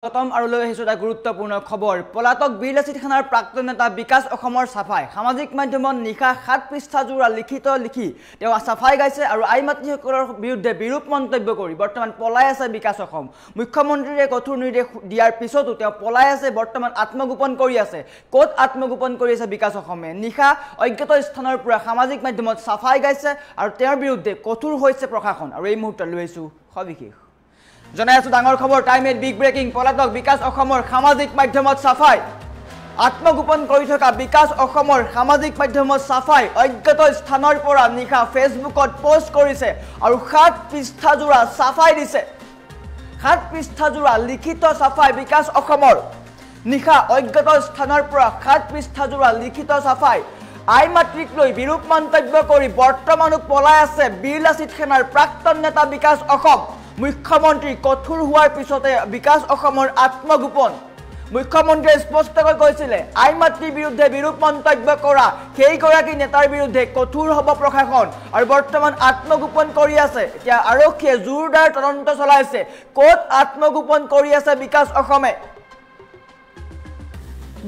প্ৰথম আৰু লৈ আহিছো এটা গুৰুত্বপূৰ্ণ খবৰ পলাতক বীৰলাচিত থানাৰ প্ৰাক্তন নেতা বিকাশ অসমৰ সাফাই সামাজিক মাধ্যমত নিশা 7 পৃষ্ঠা জোৰা লিখিত লিখি তেওঁ সাফাই গাইছে আৰু আইমাতৃসকলৰ বিৰুদ্ধে বিৰূপ মন্তব্য কৰি বৰ্তমান পলাই আছে বিকাশ অসম মুখ্যমন্ত্ৰীয়ে কঠোৰ নিৰ্দেশ দিয়াৰ পিছতো তেওঁ পলাই আছে বৰ্তমান আত্মগোপন কৰি আছে কোট আত্মগোপন কৰি আছে বিকাশ অসমে নিশা অজ্ঞাত স্থানৰ পৰা সামাজিক মাধ্যমত সাফাই গাইছে আৰু তেওঁৰ বিৰুদ্ধে কঠোৰ হৈছে প্ৰশাসন আৰু এই মুহূৰ্তত লৈ আহিছো সবিশেষ জনাই আছো ডাঙৰ খবৰ টাইম এট বিগ ব্ৰেকিং পলাতক বিকাশ অসমৰ সামাজিক মাধ্যমত সাফাই আত্মগোপন কৰি থকা বিকাশ অসমৰ সামাজিক মাধ্যমত সাফাই অজ্ঞাত স্থানৰ পৰা নিশা ফেচবুকত পোষ্ট কৰিছে আৰু 7 পৃষ্ঠা জোৰা সাফাই দিছে 7 পৃষ্ঠা জোৰা লিখিত সাফাই বিকাশ অসমৰ নিশা অজ্ঞাত স্থানৰ পৰা 7 পৃষ্ঠা জোৰা লিখিত সাফাই আইমাতৃক লৈ বিৰূপ মন্তব্য কৰি বৰ্তমানো পলাই আছে বীৰলাচিত সেনাৰ প্ৰাক্তন নেতা বিকাশ অসম মুখ্যমন্ত্ৰী কঠোৰ হোৱাৰ পিছতে বিকাশ অসমৰ আত্মগোপন মুখ্যমন্ত্ৰীয়ে স্পষ্টকৈ কৈছিলে আইমাতৃৰ বিৰুদ্ধে বিৰূপ মন্তব্য কৰা সেইগৰাকী নেতাৰ বিৰুদ্ধে কঠোৰ হ'ব প্ৰশাসন আৰু বৰ্তমান আত্মগোপন কৰি আছে এতিয়া আৰক্ষীয়ে জোৰদাৰ তদন্ত চলাইছে কোট আত্মগোপন কৰি আছে বিকাশ অসমে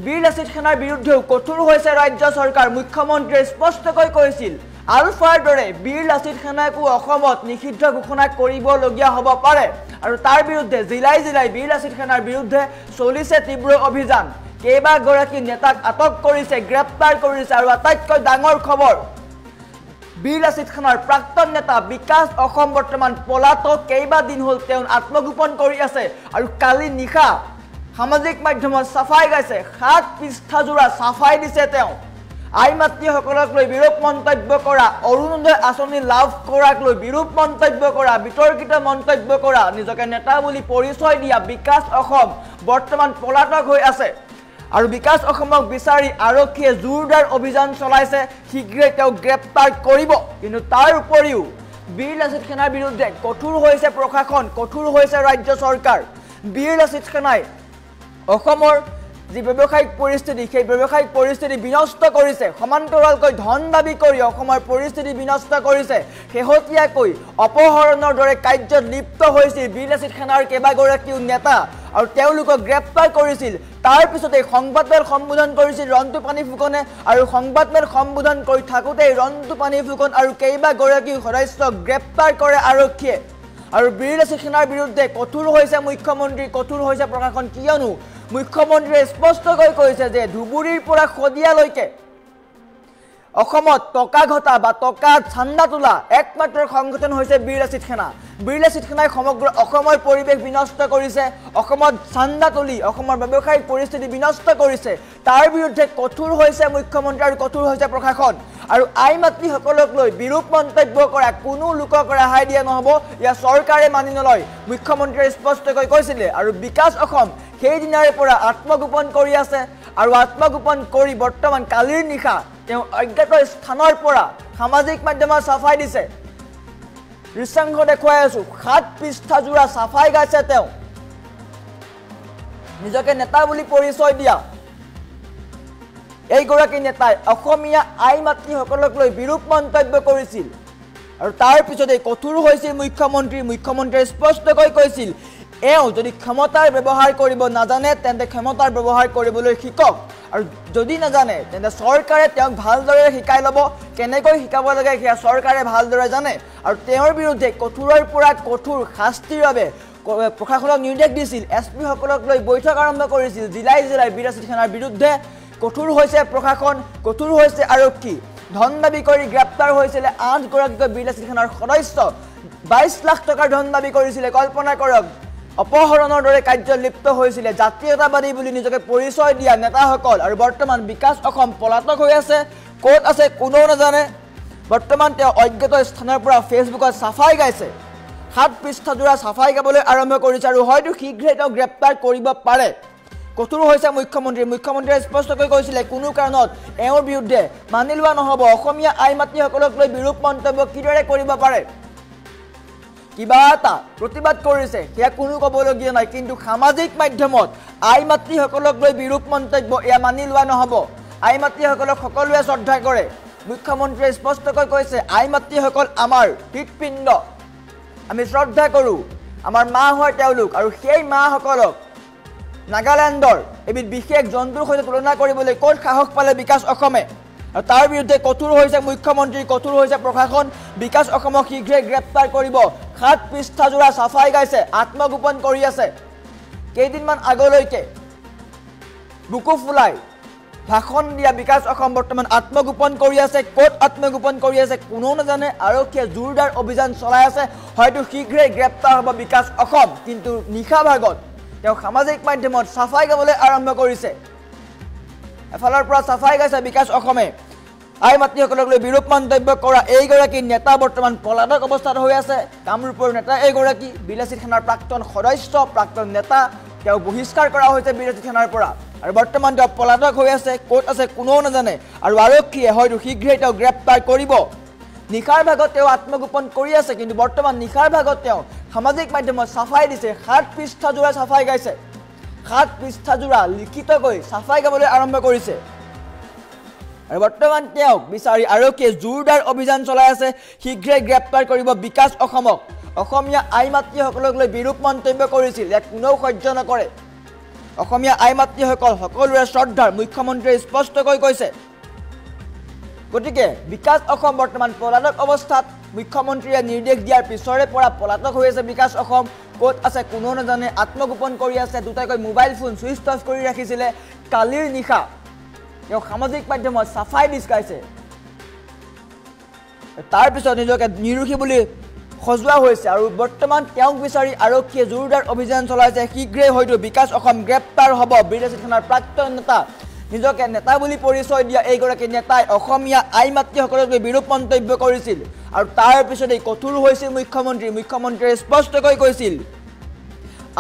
বীৰলাচিত সেনাৰ বিৰুদ্ধেও কঠোৰ হৈছে ৰাজ্য চৰকাৰ মুখ্যমন্ত্ৰীয়ে স্পষ্টকৈ কৈছিল আলফাৰ দৰে বীৰলাচিত সেনাকো অসমত নিষিদ্ধ ঘোষণা কৰিবলগীয়া হ'ব পাৰে আৰু তাৰ বিৰুদ্ধে জিলাই জিলাই বীৰলাচিত সেনাৰ বিৰুদ্ধে চলিছে তীব্ৰ অভিযান কেইবাগৰাকী নেতাক আটক কৰিছে গ্ৰেপ্তাৰ কৰিছে আৰু আটাইতকৈ ডাঙৰ খবৰ বীৰলাচিত সেনাৰ প্ৰাক্তন নেতা বিকাশ অসম বৰ্তমান পলাতক কেইবাদিন হ'ল তেওঁ আত্মগোপন কৰি আছে আৰু কালি নিশা সামাজিক মাধ্যমত সাফাই গাইছে 7 পৃষ্ঠা জোৰা সাফাই দিছে তেওঁ আইমাতৃসকলক লৈ বিৰূপ মন্তব্য কৰা অৰুণোদয় আঁচনি লাভ কৰাক লৈ বিৰূপ মন্তব্য কৰা বিতৰ্কিত মন্তব্য কৰা নিজকে নেতা বুলি পৰিচয় দিয়া বিকাশ অসম বৰ্তমান পলাতক হৈ আছে আৰু বিকাশ অসমক বিচাৰি আৰক্ষীয়ে জোৰদাৰ অভিযান চলাইছে শীঘ্ৰেই তেওঁ গ্ৰেপ্তাৰ কৰিব কিন্তু তাৰ উপৰিও বীৰলাচিত সেনাৰ বিৰুদ্ধে কঠোৰ হৈছে প্ৰশাসন কঠোৰ হৈছে ৰাজ্য চৰকাৰ বীৰলাচিত সেনাই অসমৰ যি ব্যৱসায়িক পৰিস্থিতি সেই ব্যৱসায়িক পৰিস্থিতি বিনষ্ট কৰিছে সমান্তৰালকৈ ধন দাবী কৰি অসমৰ পৰিস্থিতি বিনষ্ট কৰিছে শেহতীয়াকৈ অপহৰণৰ দৰে কাৰ্যত লিপ্ত হৈছিল বীৰলাচিত সেনাৰ কেইবাগৰাকীও নেতা আৰু তেওঁলোকক গ্ৰেপ্তাৰ কৰিছিল তাৰ পিছতে সংবাদমেল সম্বোধন কৰিছিল ৰন্তু পানী ফুকনে আৰু সংবাদমেল সম্বোধন কৰি থাকোঁতে ৰন্তু পানী ফুকন আৰু কেইবাগৰাকী সদস্যক গ্ৰেপ্তাৰ কৰে আৰক্ষীয়ে আৰু বীৰলাচিত সেনাৰ বিৰুদ্ধে কঠোৰ হৈছে মুখ্যমন্ত্ৰী কঠোৰ হৈছে প্ৰশাসন কিয়নো মুখ্যমন্ত্ৰীয়ে স্পষ্টকৈ কৈছে যে ধুবুৰীৰ পৰা খদিয়ালৈকে অসমত টকা ঘটা বা টকা চান্দা তোলা একমাত্ৰ সংগঠন হৈছে বীৰলাচিত সেনা বীৰলাচিত সেনাই সমগ্ৰ অসমৰ পৰিৱেশ বিনষ্ট কৰিছে অসমত চান্দা তুলি অসমৰ ব্যৱসায়িক পৰিস্থিতি বিনষ্ট কৰিছে তাৰ বিৰুদ্ধে কঠোৰ হৈছে মুখ্যমন্ত্ৰী আৰু কঠোৰ হৈছে প্ৰশাসন আৰু আইমাতৃসকলক লৈ বিৰূপ মন্তব্য কৰা কোনো লোকক ৰেহাই দিয়া নহ'ব ইয়া চৰকাৰে মানি নলয় মুখ্যমন্ত্ৰীয়ে স্পষ্টকৈ কৈছিলে আৰু বিকাশ অসম সেই দিনাৰে পৰা আত্মগোপন কৰি আছে আৰু আত্মগোপন কৰি বৰ্তমান কালিৰ নিশা তেওঁ অজ্ঞাত স্থানৰ পৰা সামাজিক মাধ্যমত সাফাই দিছে দৃশ্যাংশ দেখুৱাই আছো 7 পৃষ্ঠা জোৰা সাফাই গাইছে তেওঁ নিজকে নেতা বুলি পৰিচয় দিয়া এইগৰাকী নেতাই অসমীয়া আইমাতৃসকলক লৈ বিৰূপ মন্তব্য কৰিছিল আৰু তাৰ পিছতে কঠোৰ হৈছিল মুখ্যমন্ত্ৰীয়ে স্পষ্টকৈ কৈছিল এওঁ যদি ক্ষমতাৰ ব্যৱহাৰ কৰিব নাজানে তেন্তে ক্ষমতাৰ ব্যৱহাৰ কৰিবলৈ শিকক আৰু যদি নাজানে তেন্তে চৰকাৰে তেওঁক ভালদৰে শিকাই ল'ব কেনেকৈ শিকাব লাগে সেয়া চৰকাৰে ভালদৰে জানে আৰু তেওঁৰ বিৰুদ্ধে কঠোৰৰ পৰা কঠোৰ শাস্তিৰ বাবে প্ৰশাসনক নিৰ্দেশ দিছিল এছপি সকলক লৈ বৈঠক আৰম্ভ কৰিছিল জিলাই জিলাই বীৰলাচিত সেনাৰ বিৰুদ্ধে কঠোৰ হৈছে প্ৰশাসন কঠোৰ হৈছে আৰক্ষী ধন দাবী কৰি গ্ৰেপ্তাৰ হৈছিল 8 গৰাকী বীৰলাচিত সেনাৰ সদস্য 22 লাখ টকাৰ ধন দাবী কৰিছিল কল্পনা কৰক অপহৰণৰ দৰে কাৰ্যত লিপ্ত হৈছিল জাতীয়তাবাদী বুলি নিজকে পৰিচয় দিয়া নেতাসকল আৰু বৰ্তমান বিকাশ অসম পলাতক হৈ আছে কোট আছে কোনেও নাজানে বৰ্তমান তেওঁ অজ্ঞাত স্থানৰ পৰা ফেচবুকত সাফাই গাইছে 7 পৃষ্ঠা জোৰা সাফাই গাবলৈ আৰম্ভ কৰিছে আৰু হয়তো শীঘ্ৰেই তেওঁ গ্ৰেপ্তাৰ কৰিব পাৰে কঠোৰ হৈছে মুখ্যমন্ত্ৰীয়ে স্পষ্টকৈ কৈছিলে কোনো কাৰণত এওঁৰ বিৰুদ্ধে মানি লোৱা নহ'ব অসমীয়া আইমাতৃসকলক লৈ বিৰূপ মন্তব্য কিদৰে কৰিব পাৰে কিবা এটা প্ৰতিবাদ কৰিছে সেয়া কোনো ক'বলগীয়া নাই কিন্তু সামাজিক মাধ্যমত আইমাতৃসকলক লৈ বিৰূপ মন্তব্য এয়া মানি লোৱা নহ'ব আইমাতৃসকলক সকলোৱে শ্ৰদ্ধা কৰে মুখ্যমন্ত্ৰীয়ে স্পষ্টকৈ কৈছে আইমাতৃসকল আমাৰ হৃদপিণ্ড আমি শ্ৰদ্ধা কৰোঁ আমাৰ মা হয় তেওঁলোক আৰু সেই মাসকলক নাগালেণ্ডৰ এবিধ বিশেষ জন্তুৰ সৈতে তুলনা কৰিবলৈ ক'ত সাহস পালে বিকাশ অসমে আৰু তাৰ বিৰুদ্ধে কঠোৰ হৈছে মুখ্যমন্ত্ৰী কঠোৰ হৈছে প্ৰশাসন বিকাশ অসমক শীঘ্ৰে গ্ৰেপ্তাৰ কৰিব 7 পৃষ্ঠাজোৰা সাফাই গাইছে আত্মগোপন কৰি আছে কেইদিনমান আগলৈকে বুকু ফুলাই ভাষণ দিয়া বিকাশ অসম বৰ্তমান আত্মগোপন কৰি আছে ক'ত আত্মগোপন কৰি আছে কোনেও নাজানে আৰক্ষীয়ে জোৰদাৰ অভিযান চলাই আছে হয়তো শীঘ্ৰে গ্ৰেপ্তাৰ হ'ব বিকাশ অসম কিন্তু নিশা ভাগত তেওঁ সামাজিক মাধ্যমত সাফাই গাবলৈ আৰম্ভ কৰিছে এফালৰ পৰা সাফাই গাইছে বিকাশ অসমে আই মাতৃসকলক লৈ বিৰূপ মন্তব্য কৰা এইগৰাকী নেতা বৰ্তমান পলাতক অৱস্থাত হৈ আছে কামৰূপৰ নেতা এইগৰাকী বিলাসী থানাৰ প্ৰাক্তন সদস্য প্ৰাক্তন নেতা তেওঁ বহিষ্কাৰ কৰা হৈছে বিলাসী থানাৰ পৰা আৰু বৰ্তমান তেওঁ পলাতক হৈ আছে ক'ত আছে কোনেও নাজানে আৰু আৰক্ষীয়ে হয়তো শীঘ্ৰে তেওঁ গ্ৰেপ্তাৰ কৰিব নিশাৰ ভাগত তেওঁ আত্মগোপন কৰি আছে কিন্তু বৰ্তমান নিশাৰ ভাগত তেওঁ সামাজিক মাধ্যমত সাফাই দিছে 7 পৃষ্ঠাজোৰা সাফাই গাইছে 7 পৃষ্ঠাজোৰা লিখিতকৈ সাফাই গাবলৈ আৰম্ভ কৰিছে আৰু বৰ্তমান তেওঁক বিচাৰি আৰক্ষীয়ে জোৰদাৰ অভিযান চলাই আছে শীঘ্ৰে গ্ৰেপ্তাৰ কৰিব বিকাশ অসমক অসমীয়া আই মাতৃসকলক লৈ বিৰূপ মন্তব্য কৰিছিল ইয়াক কোনেও সহ্য নকৰে অসমীয়া আই মাতৃসকল সকলোৰে শ্ৰদ্ধাৰ মুখ্যমন্ত্ৰীয়ে স্পষ্টকৈ কৈছে গতিকে বিকাশ অসম বৰ্তমান পলাতক অৱস্থাত মুখ্যমন্ত্ৰীয়ে নিৰ্দেশ দিয়াৰ পিছৰে পৰা পলাতক হৈ আছে বিকাশ অসম ক'ত আছে কোনেও নাজানে আত্মগোপন কৰি আছে দুটাকৈ মোবাইল ফোন সুইচ অফ কৰি ৰাখিছিলে কালিৰ নিশা তেওঁ সামাজিক মাধ্যমত সাফাই দিছে তাৰ পিছত নিজকে নিৰুখি বুলি খজুৱা হৈছে আৰু বৰ্তমান তেওঁক বিচাৰি আৰক্ষীয়ে জোৰদাৰ অভিযান চলাইছে শীঘ্ৰে হয়তো বিকাশ অসম গ্ৰেপ্তাৰ হ'ব বিলাসী থানাৰ প্ৰাক্তন নেতা নিজকে নেতা বুলি পৰিচয় দিয়া এইগৰাকী নেতাই অসমীয়া আই মাতৃসকলক লৈ বিৰূপ মন্তব্য কৰিছিল আৰু তাৰ পিছতেই কঠোৰ হৈছিল মুখ্যমন্ত্ৰীয়ে স্পষ্টকৈ কৈছিল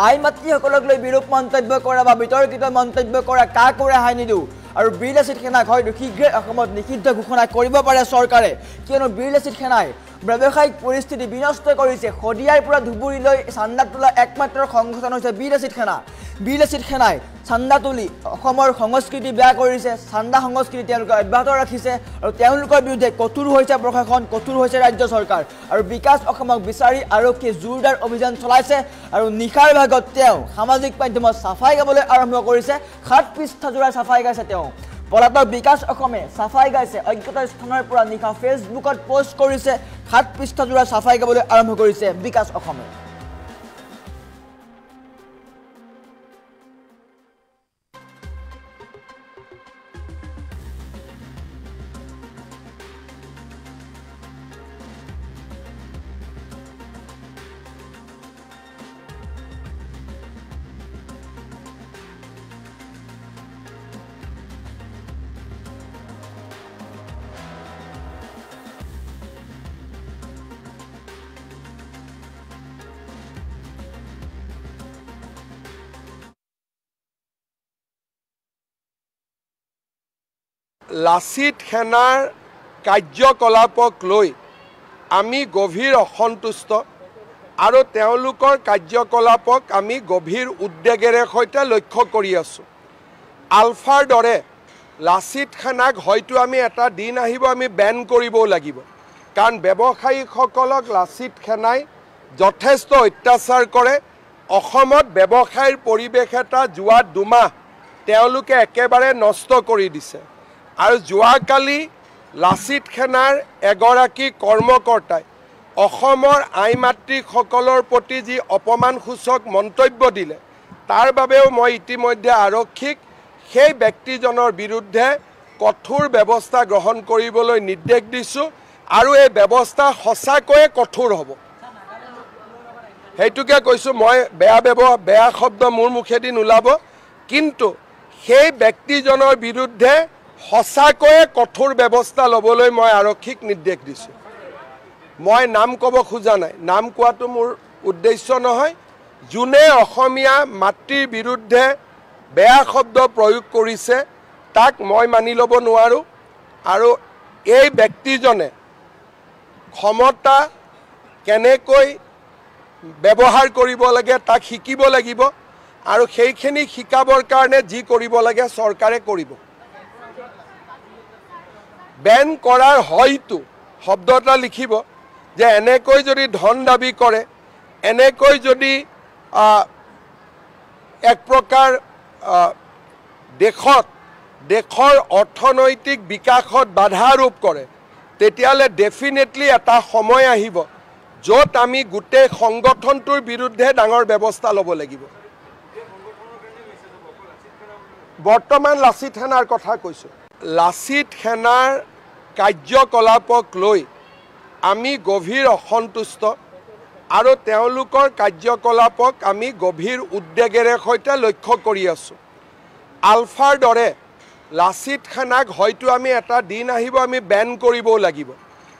আই মাতৃসকলক লৈ বিৰূপ মন্তব্য কৰা বা বিতৰ্কিত মন্তব্য কৰা কাকো ৰেহাই নিদিওঁ আৰু বিলাসী সেনাক হয়তো শীঘ্ৰে অসমত নিষিদ্ধ ঘোষণা কৰিব পাৰে চৰকাৰে কিয়নো বিলাসী সেনাই ব্যৱসায়িক পৰিস্থিতি বিনষ্ট কৰিছে খদিয়াৰ পৰা ধুবুৰীলৈ চান্দা তোলা একমাত্ৰ সংগঠন হৈছে বিলাসী সেনাই চান্দা তুলি অসমৰ সংস্কৃতি বেয়া কৰিছে চান্দা সংস্কৃতি তেওঁলোকে অব্যাহত ৰাখিছে আৰু তেওঁলোকৰ বিৰুদ্ধে কঠোৰ হৈছে প্ৰশাসন কঠোৰ হৈছে ৰাজ্য চৰকাৰ আৰু বিকাশ অসমক বিচাৰি আৰক্ষীয়ে জোৰদাৰ অভিযান চলাইছে আৰু নিশাৰ ভাগত তেওঁ সামাজিক মাধ্যমত সাফাই গাবলৈ আৰম্ভ কৰিছে 7 পৃষ্ঠাজোৰা সাফাই গাইছে তেওঁ পলাতক বিকাশ অসমে সাফাই গাইছে অজ্ঞাত স্থানৰ পৰা নিশা ফেচবুকত পোষ্ট কৰিছে 7 পৃষ্ঠাজোৰা সাফাই গাবলৈ আৰম্ভ কৰিছে বিকাশ অসমে লাচিত সেনাৰ কাৰ্যকলাপক লৈ আমি গভীৰ অসন্তুষ্ট আৰু তেওঁলোকৰ কাৰ্যকলাপক আমি গভীৰ উদ্বেগেৰে সৈতে লক্ষ্য কৰি আছোঁ আলফাৰ দৰে লাচিত সেনাক হয়তো আমি এটা দিন আহিব আমি বেন কৰিবও লাগিব কাৰণ ব্যৱসায়ীসকলক লাচিত সেনাই যথেষ্ট অত্যাচাৰ কৰে অসমত ব্যৱসায়ৰ পৰিৱেশ এটা যোৱা 2 মাহ তেওঁলোকে একেবাৰে নষ্ট কৰি দিছে আৰু যোৱাকালি লাচিত সেনাৰ এগৰাকী কৰ্মকৰ্তাই অসমৰ আই মাতৃসকলৰ প্ৰতি যি অপমানসূচক মন্তব্য দিলে তাৰ বাবেও মই ইতিমধ্যে আৰক্ষীক সেই ব্যক্তিজনৰ বিৰুদ্ধে কঠোৰ ব্যৱস্থা গ্ৰহণ কৰিবলৈ নিৰ্দেশ দিছোঁ আৰু এই ব্যৱস্থা সঁচাকৈয়ে কঠোৰ হ'ব সেইটোকে কৈছোঁ মই বেয়া শব্দ মোৰ মুখেদি নোলাব কিন্তু সেই ব্যক্তিজনৰ বিৰুদ্ধে সঁচাকৈয়ে কঠোৰ ব্যৱস্থা ল'বলৈ মই আৰক্ষীক নিৰ্দেশ দিছোঁ মই নাম ক'ব খোজা নাই নাম কোৱাটো মোৰ উদ্দেশ্য নহয় যোনে অসমীয়া মাতৃৰ বিৰুদ্ধে বেয়া শব্দ প্ৰয়োগ কৰিছে তাক মই মানি ল'ব নোৱাৰোঁ আৰু এই ব্যক্তিজনে ক্ষমতা কেনেকৈ ব্যৱহাৰ কৰিব লাগে তাক শিকিব লাগিব আৰু সেইখিনি শিকাবৰ কাৰণে যি কৰিব লাগে চৰকাৰে কৰিব বেন কৰাৰ হয়তো শব্দ এটা লিখিব যে এনেকৈ যদি ধন দাবী কৰে এনেকৈ যদি এক প্ৰকাৰ দেশৰ অৰ্থনৈতিক বিকাশত বাধা আৰোপ কৰে তেতিয়াহ'লে ডেফিনেটলি এটা সময় আহিব য'ত আমি গোটেই সংগঠনটোৰ বিৰুদ্ধে ডাঙৰ ব্যৱস্থা ল'ব লাগিব। বৰ্তমান লাচিত সেনাৰ কথা কৈছোঁ। লাচিত সেনাৰ কাৰ্যকলাপক লৈ আমি গভীৰ অসন্তুষ্ট আৰু তেওঁলোকৰ কাৰ্যকলাপক আমি গভীৰ উদ্বেগেৰে সৈতে লক্ষ্য কৰি আছোঁ। আলফাৰ দৰে লাচিত সেনাক হয়তো আমি এটা দিন আহিব আমি বেন কৰিবও লাগিব,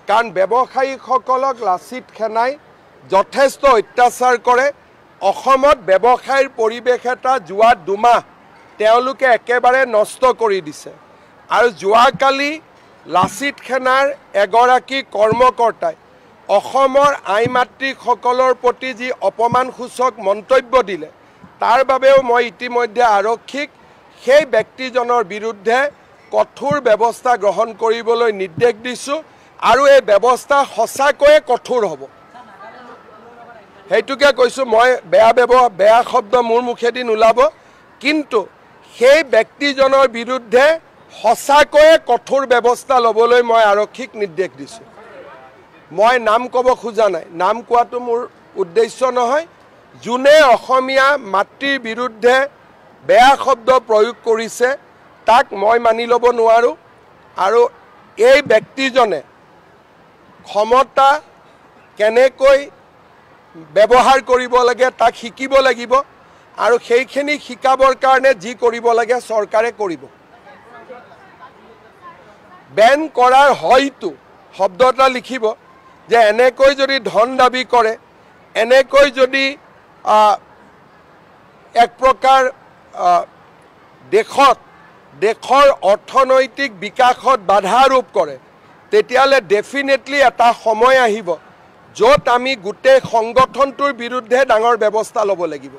কাৰণ ব্যৱসায়ীসকলক লাচিত সেনাই যথেষ্ট অত্যাচাৰ কৰে। অসমত ব্যৱসায়ৰ পৰিৱেশ এটা যোৱা 2 মাহ তেওঁলোকে একেবাৰে নষ্ট কৰি দিছে। আৰু যোৱাকালি লাচিত সেনাৰ এগৰাকী কৰ্মকৰ্তাই অসমৰ আই মাতৃসকলৰ প্ৰতি যি অপমানসূচক মন্তব্য দিলে তাৰ বাবেও মই ইতিমধ্যে আৰক্ষীক সেই ব্যক্তিজনৰ বিৰুদ্ধে কঠোৰ ব্যৱস্থা গ্ৰহণ কৰিবলৈ নিৰ্দেশ দিছোঁ আৰু এই ব্যৱস্থা সঁচাকৈয়ে কঠোৰ হ'ব। সেইটোকে কৈছোঁ, মই বেয়া শব্দ মোৰ মুখেদি নোলাব, কিন্তু সেই ব্যক্তিজনৰ বিৰুদ্ধে সঁচাকৈয়ে কঠোৰ ব্যৱস্থা ল'বলৈ মই আৰক্ষীক নিৰ্দেশ দিছোঁ। মই নাম ক'ব খোজা নাই, নাম কোৱাটো মোৰ উদ্দেশ্য নহয়। যোনে অসমীয়া মাতৃৰ বিৰুদ্ধে বেয়া শব্দ প্ৰয়োগ কৰিছে তাক মই মানি ল'ব নোৱাৰোঁ। আৰু এই ব্যক্তিজনে ক্ষমতা কেনেকৈ ব্যৱহাৰ কৰিব লাগে তাক শিকিব লাগিব, আৰু সেইখিনি শিকাবৰ কাৰণে যি কৰিব লাগে চৰকাৰে কৰিব। বেন কৰাৰ হয়তো শব্দ এটা লিখিব যে এনেকৈ যদি ধন দাবী কৰে, এনেকৈ যদি এক প্ৰকাৰ দেশৰ অৰ্থনৈতিক বিকাশত বাধা আৰোপ কৰে তেতিয়াহ'লে ডেফিনেটলি এটা সময় আহিব য'ত আমি গোটেই সংগঠনটোৰ বিৰুদ্ধে ডাঙৰ ব্যৱস্থা ল'ব লাগিব।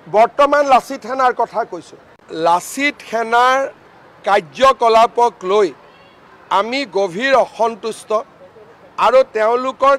বৰ্তমান লাচিত সেনাৰ কথা কৈছোঁ। লাচিত সেনাৰ কাৰ্যকলাপক লৈ আমি গভীৰ অসন্তুষ্ট আৰু তেওঁলোকৰ